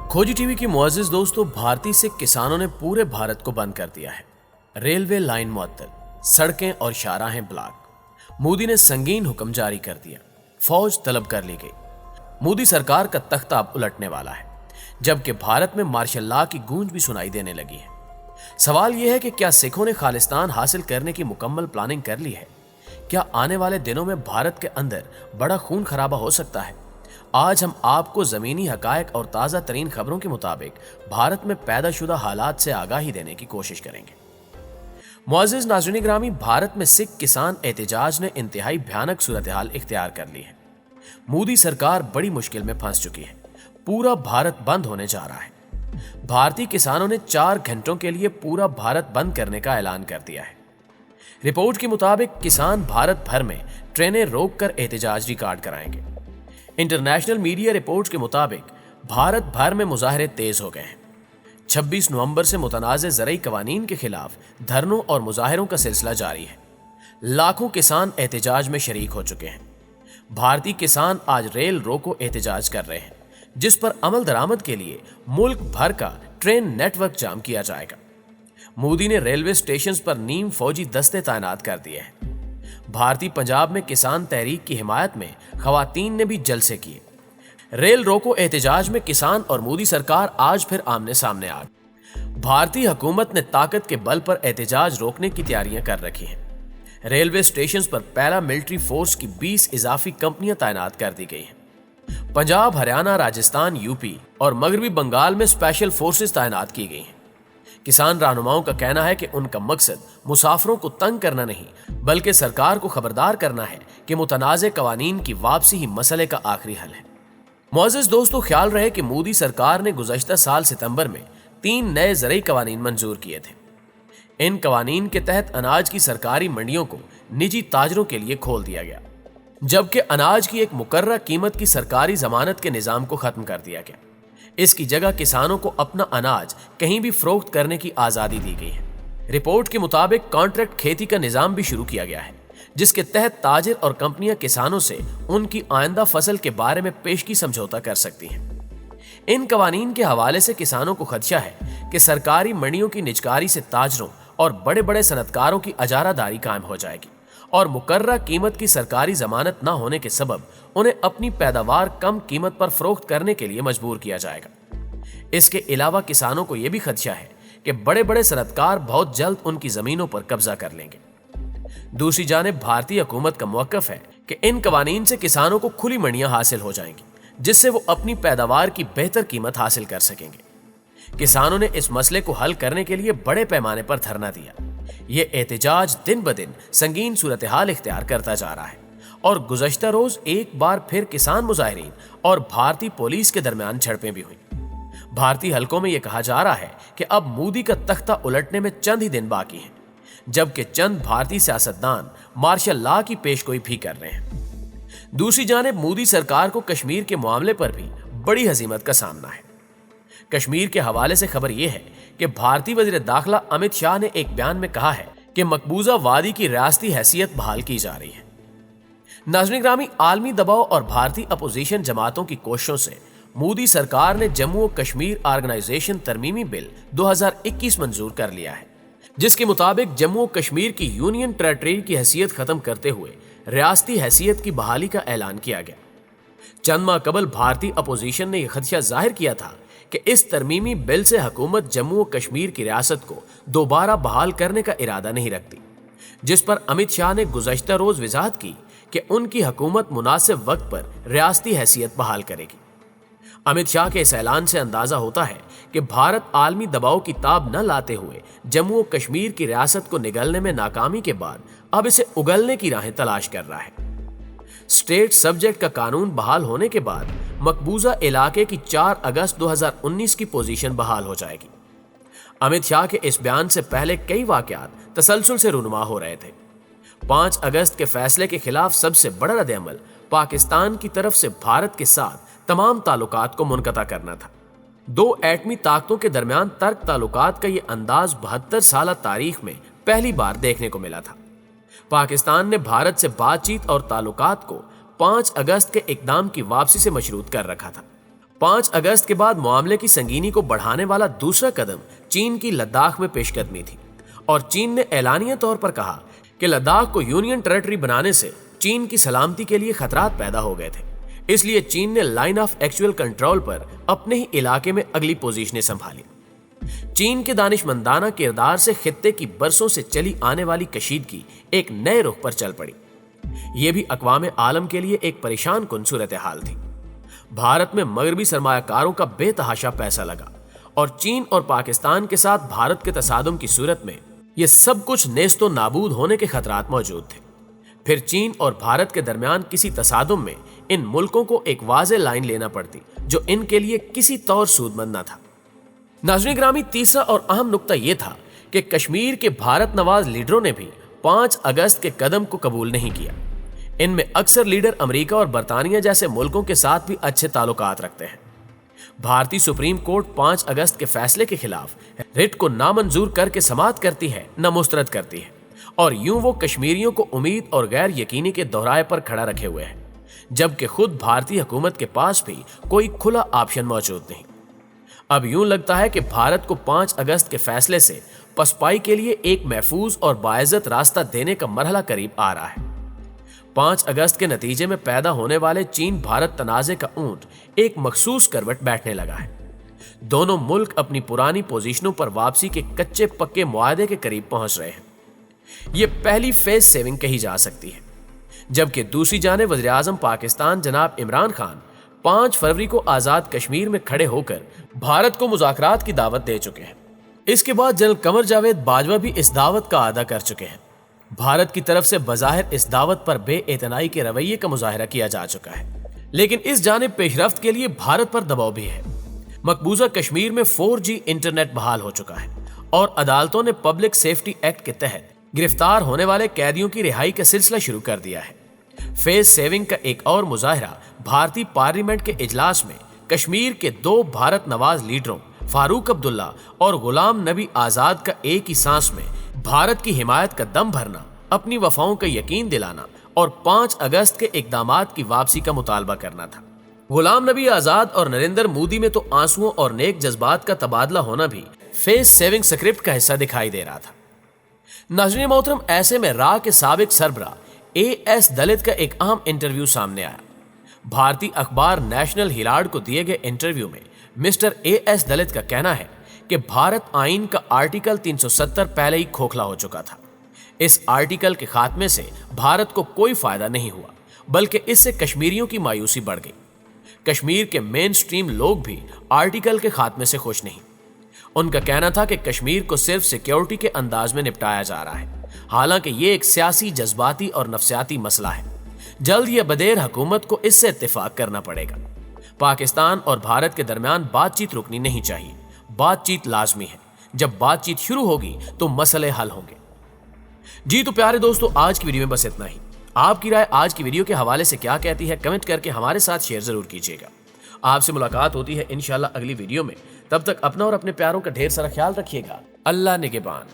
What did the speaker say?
खोजी टीवी की मुअज़्ज़िज़ दोस्तों, भारती से किसानों ने पूरे भारत को बंद कर दिया है। रेलवे लाइन मुअत्तल, सड़कें और शाहराहें ब्लॉक। मोदी ने संगीन हुक्म जारी कर दिया, फौज तलब कर ली गई। मोदी सरकार का तख्ता अब उलटने वाला है, जबकि भारत में मार्शल लॉ की गूंज भी सुनाई देने लगी है। सवाल यह है कि क्या सिखों ने खालिस्तान हासिल करने की मुकम्मल प्लानिंग कर ली है? क्या आने वाले दिनों में भारत के अंदर बड़ा खून खराबा हो सकता है? आज हम आपको जमीनी हकायक और ताज़ा तरीन खबरों के मुताबिक भारत में पैदा शुदा हालात से आगाही देने की कोशिश करेंगे। मुअज़्ज़िज़ नाज़रीन ग्रामी, भारत में सिख किसान एहतजाज ने इंतहाई भयानक सूरत हाल इख्तियार कर ली है। मोदी सरकार बड़ी मुश्किल में फंस चुकी है। पूरा भारत बंद होने जा रहा है। भारतीय किसानों ने 4 घंटों के लिए पूरा भारत बंद करने का ऐलान कर दिया है। रिपोर्ट के मुताबिक किसान भारत भर में ट्रेनें रोककर एहतजाज रिकॉर्ड कराएंगे। इंटरनेशनल मीडिया रिपोर्ट्स के मुताबिक भारत भर में मुजाहरे तेज हो गए हैं। 26 नवंबर से मुतनाज़े ज़रई कवानीन के खिलाफ धरनों और मुजाहरों का सिलसिला जारी है। लाखों किसान एहतजाज में शरीक हो चुके हैं। भारतीय किसान आज रेल रोको एहतजाज कर रहे हैं, जिस पर अमल दरामद के लिए मुल्क भर का ट्रेन नेटवर्क जाम किया जाएगा। मोदी ने रेलवे स्टेशन पर नीम फौजी दस्ते तैनात कर दिए हैं। भारतीय पंजाब में किसान तहरीक की हिमायत में खवातीन ने भी जलसे किए। रेल रोको एहतजाज में किसान और मोदी सरकार आज फिर आमने सामने आ गई। भारतीय हुकूमत ने ताकत के बल पर एहतजाज रोकने की तैयारियां कर रखी हैं। रेलवे स्टेशन पर पैरा मिलिट्री फोर्स की 20 इजाफी कंपनियां तैनात कर दी गई हैं। पंजाब, हरियाणा, राजस्थान, यूपी और मगरबी बंगाल में स्पेशल फोर्सेस तैनात की गई हैं। किसान रहनुमाओं का कहना है कि उनका मकसद मुसाफिरों को तंग करना नहीं, बल्कि सरकार को खबरदार करना है कि मुतनाज़े कवानीन की वापसी ही मसले का आखिरी हल है। मुअज़्ज़िज़ दोस्तों, ख्याल रहे कि मोदी सरकार ने गुज़श्ता साल सितंबर में 3 नए ज़रई कवानीन मंजूर किए थे। इन कवानीन के तहत अनाज की सरकारी मंडियों को निजी ताजरों के लिए खोल दिया गया, जबकि अनाज की एक मुकर्रर कीमत की सरकारी जमानत के निज़ाम को खत्म कर दिया गया। इसकी जगह किसानों को अपना अनाज कहीं भी फरोख्त करने की आज़ादी दी गई है। रिपोर्ट के मुताबिक कॉन्ट्रैक्ट खेती का निज़ाम भी शुरू किया गया है, जिसके तहत ताजिर और कंपनियां किसानों से उनकी आइंदा फसल के बारे में पेशगी समझौता कर सकती हैं। इन कवानीन के हवाले से किसानों को खदशा है कि सरकारी मंडियों की निजकारी से ताजरों और बड़े बड़े सनतकारों की अजारादारी कायम हो जाएगी और मुकर्रर कीमत की सरकारी जमानत न होने के सबब उन्हें अपनी पैदावार कम कीमत पर फरोख्त करने के लिए मजबूर किया जाएगा। इसके अलावा किसानों को यह भी खदशा है कि बड़े बड़े सनतकार बहुत जल्द उनकी जमीनों पर कब्जा कर लेंगे। दूसरी जानिब भारतीय हुकूमत का मौक़िफ़ है कि इन कवानीन से किसानों को खुली मंडियां हासिल हो जाएंगी, जिससे वो अपनी पैदावार की बेहतर कीमत हासिल कर सकेंगे। किसानों ने इस मसले को हल करने के लिए बड़े पैमाने पर धरना दिया। ये एहतजाज दिन ब दिन संगीन सूरत हाल इख्तियार करता जा रहा है और गुज़श्ता रोज एक बार फिर किसान मुजाहिरीन और भारतीय पुलिस के दरमियान झड़पें भी हुई। भारतीय हलकों में यह कहा जा रहा है कि अब मोदी का तख्ता उलटने में चंद ही दिन बाकी हैं, जबकि चंद भारतीय सियासतदान मार्शल लॉ की पेशगोई भी कर रहे हैं। दूसरी जानिब मोदी सरकार को कश्मीर के मामले पर भी बड़ी हजीमत का सामना है। कश्मीर के हवाले से खबर यह है कि भारतीय वज़ीर दाखिला अमित शाह ने एक बयान में कहा है कि मकबूजा वादी की रियासती हैसियत बहाल की जा रही है। नाज़रीन ग्रामी, आलमी दबाव और भारतीय अपोजिशन जमातों की कोशिशों से मोदी सरकार ने जम्मू और कश्मीर ऑर्गेनाइजेशन तरमीमी बिल 2021 मंजूर कर लिया है, जिसके मुताबिक जम्मू और कश्मीर की यूनियन टेरिटरी की हैसियत खत्म करते हुए रियासती हैसियत की बहाली का ऐलान किया गया। चंद माह कबल भारतीय अपोजिशन ने यह खदशा जाहिर किया था कि इस तरमीमी बिल से हुकूमत जम्मू और कश्मीर की रियासत को दोबारा बहाल करने का इरादा नहीं रखती, जिस पर अमित शाह ने गुज़श्ता रोज वजाहत की कि उनकी हुकूमत मुनासिब वक्त पर रियासती हैसियत बहाल करेगी। अमित शाह के इस ऐलान से अंदाजा होता है कि भारत आलमी दबाव की ताब न लाते हुए जम्मू और कश्मीर की रियासत को निगलने में नाकामी के बाद अब इसे उगलने की राहें तलाश कर रहा है। स्टेट सब्जेक्ट का कानून बहाल होने के बाद मकबूजा इलाके की 4 अगस्त 2019 की पोजीशन बहाल हो जाएगी। अमित शाह के इस बयान से पहले कई वाकयात तसलसल से रूनुमा हो रहे थे। 5 अगस्त के फैसले के खिलाफ सबसे बड़ा रद्द-ए-अमल पाकिस्तान की तरफ से भारत के साथ तमाम ताल्लुकात को मुनक़ता करना था। 2 एटमी ताकतों के दरमियान तर्क ताल्लुकात का ये अंदाज 72 साल तारीख में पहली बार देखने को मिला था। पाकिस्तान ने भारत से बातचीत और ताल्लुकात को 5 अगस्त के इकदाम की वापसी से मशरूत कर रखा था। 5 अगस्त के बाद मामले की संगीनी को बढ़ाने वाला दूसरा कदम चीन की लद्दाख में पेशकदमी थी और चीन ने एलानिया तौर पर कहा कि लद्दाख को यूनियन टेरिटरी बनाने से चीन की सलामती के लिए खतरात पैदा हो गए थे। इसलिए चीन ने लाइन ऑफ एक्चुअल कंट्रोल पर अपने ही इलाके में अगली पोजीशनें संभाली। चीन के दानिशमंदाना किरदार से खित्ते की बरसों से चली आने वाली कशीदगी एक नए रुख पर चल पड़ी। यह भी अक़वाम आलम के लिए एक परेशान कुन सूरत हाल थी। भारत में मगरबी सरमायाकारों का बेतहाशा पैसा लगा और चीन और पाकिस्तान के साथ भारत के तसादुम की सूरत में यह सब कुछ नेस्तो नाबूद होने के खतरात मौजूद थे। फिर चीन और भारत के दरमियान किसी तसादुम में इन मुल्कों को एक वाज़ेह लाइन लेना पड़ती जो इनके लिए किसी तौर सूदमंद न था। नाज़रीन ग्रामी, तीसरा और अहम नुक्ता यह था कि कश्मीर के भारत नवाज लीडरों ने भी 5 अगस्त के कदम को कबूल नहीं किया। इनमें अक्सर लीडर अमेरिका और बरतानिया जैसे मुल्कों के साथ भी अच्छे ताल्लुकात रखते हैं। भारतीय सुप्रीम कोर्ट 5 अगस्त के फैसले के खिलाफ रिट को नामंजूर करके समाअत करती है न मुस्तरद करती है, और यूं वो कश्मीरियों को उम्मीद और गैर यकीनी के दोहराए पर खड़ा रखे हुए है, जबकि खुद भारतीय हुकूमत के पास भी कोई खुला ऑप्शन मौजूद नहीं। अब यूं लगता है कि भारत को 5 अगस्त के फैसले से पसपाई के लिए एक महफूज और बाइज्जत रास्ता देने का मरहला करीब आ रहा है। 5 अगस्त के नतीजे में पैदा होने वाले चीन भारत तनाज़े का ऊंट एक मखसूस करवट बैठने लगा है। दोनों मुल्क अपनी पुरानी पोजीशनों पर वापसी के कच्चे पक्के मुआहदे के करीब पहुंच रहे हैं। यह पहली फेज सेविंग कही जा सकती है, जबकि दूसरी जानिब वज़ीर आज़म पाकिस्तान जनाब इमरान खान 5 फरवरी को आज़ाद कश्मीर में खड़े होकर भारत को मुज़ाकरात की दावत दे चुके हैं। इसके बाद जनरल कमर जावेद बाजवा भी इस दावत का अदा कर चुके हैं। भारत की तरफ से बज़ाहिर इस दावत पर बेइतनाई के रवैये का मुजाहिरा किया जा चुका है, लेकिन इस जानिब पेशरफ्त के लिए भारत पर दबाव भी है। मकबूजा कश्मीर में 4G इंटरनेट बहाल हो चुका है और अदालतों ने पब्लिक सेफ्टी एक्ट के तहत गिरफ्तार होने वाले कैदियों की रिहाई का सिलसिला शुरू कर दिया है। फेज सेविंग का एक और मुजाहिरा भारतीय पार्लियामेंट के इजलास में कश्मीर के 2 भारत नवाज लीडरों फारूक अब्दुल्ला और गुलाम नबी आजाद का एक ही सांस में भारत की हिमायत का दम भरना, अपनी वफाओं का यकीन दिलाना और 5 अगस्त के इकदामात की वापसी का मुतालबा करना था। गुलाम नबी आजाद और नरेंद्र मोदी में तो आंसुओं और नेक जज्बात का तबादला होना भी फेज सेविंग स्क्रिप्ट का हिस्सा दिखाई दे रहा था। नाज़रीन मोहतरम, ऐसे में रा के साबिक सरबरा AS दलित का एक अहम इंटरव्यू सामने आया। भारतीय अखबार नेशनल हिराल्ड को दिए गए इंटरव्यू में मिस्टर AS दलित का कहना है कि भारत आईन का आर्टिकल 370 पहले ही खोखला हो चुका था। इस आर्टिकल के खात्मे से भारत को कोई फायदा नहीं हुआ, बल्कि इससे कश्मीरियों की मायूसी बढ़ गई। कश्मीर के मेन स्ट्रीम लोग भी आर्टिकल के खात्मे से खुश नहीं। उनका कहना था कि कश्मीर को सिर्फ सिक्योरिटी के अंदाज में निपटाया जा रहा है, हालांकि ये एक सियासी, जज्बाती और नफसियाती मसला है। जल्द या बदेर हुकूमत को इससे इत्तेफाक करना पड़ेगा। पाकिस्तान और भारत के दरमियान बातचीत रुकनी नहीं चाहिए। बातचीत लाजमी है। जब बातचीत शुरू होगी तो मसले हल होंगे। जी तो प्यारे दोस्तों, आज की वीडियो में बस इतना ही। आपकी राय आज की वीडियो के हवाले से क्या कहती है, कमेंट करके हमारे साथ शेयर जरूर कीजिएगा। आपसे मुलाकात होती है इंशाल्लाह अगली वीडियो में। तब तक अपना और अपने प्यारों का ढेर सारा ख्याल रखिएगा। अल्लाह निगहबान।